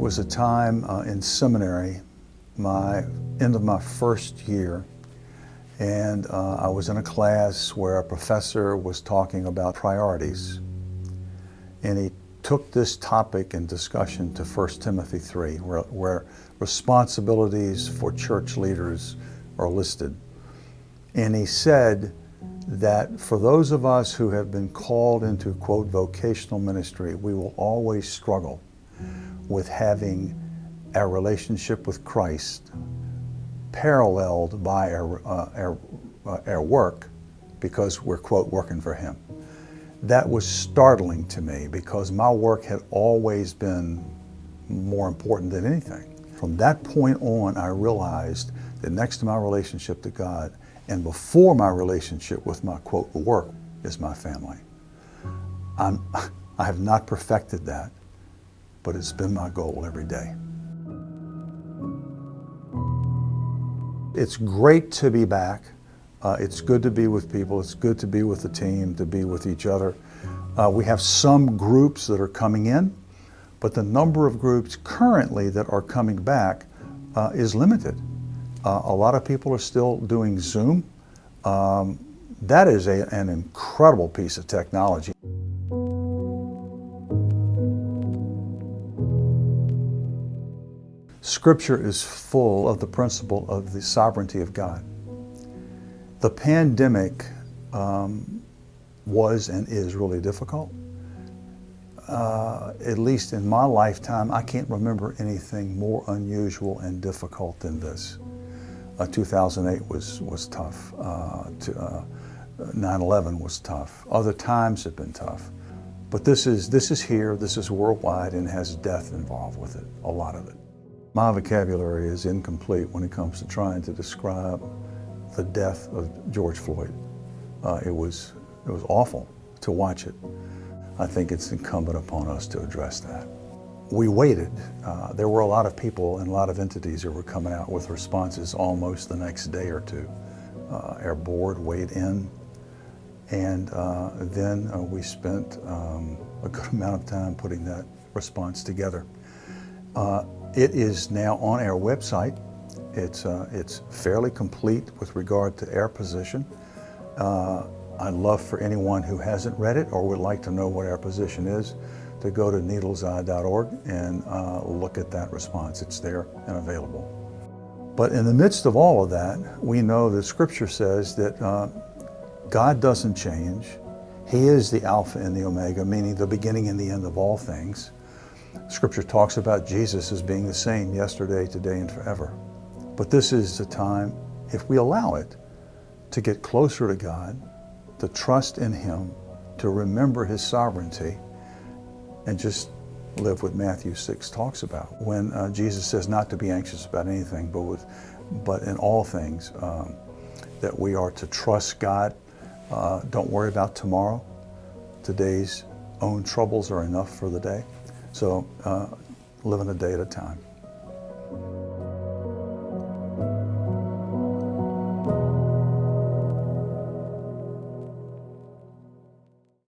It was a time in seminary, end of my first year, and I was in a class where a professor was talking about priorities, and he took this topic in discussion to 1 Timothy 3, where responsibilities for church leaders are listed. And he said that for those of us who have been called into, quote, vocational ministry, we will always struggle with having our relationship with Christ paralleled by our work, because we're, quote, working for Him. That was startling to me because my work had always been more important than anything. From that point on, I realized that next to my relationship to God and before my relationship with my, quote, work is my family. I have not perfected that, but it's been my goal every day. It's great to be back. It's good to be with people. It's good to be with the team, to be with each other. We have some groups that are coming in, but the number of groups currently that are coming back is limited. A lot of people are still doing Zoom. That is an incredible piece of technology. Scripture is full of the principle of the sovereignty of God. The pandemic was and is really difficult. At least in my lifetime, I can't remember anything more unusual and difficult than this. 2008 was tough. 9/11 was tough. Other times have been tough. But this is here, this is worldwide, and has death involved with it, a lot of it. My vocabulary is incomplete when it comes to trying to describe the death of George Floyd. It was awful to watch it. I think it's incumbent upon us to address that. We waited. There were a lot of people and a lot of entities that were coming out with responses almost the next day or two. Our board weighed in, and then we spent a good amount of time putting that response together. It is now on our website. It's fairly complete with regard to our position. I'd love for anyone who hasn't read it or would like to know what our position is to go to needleseye.org and look at that response. It's there and available. But in the midst of all of that, we know that Scripture says that God doesn't change. He is the Alpha and the Omega, meaning the beginning and the end of all things. Scripture talks about Jesus as being the same yesterday, today, and forever. But this is the time, if we allow it, to get closer to God, to trust in Him, to remember His sovereignty, and just live what Matthew 6 talks about. When Jesus says not to be anxious about anything, but in all things, that we are to trust God. Don't worry about tomorrow. Today's own troubles are enough for the day. So living a day at a time.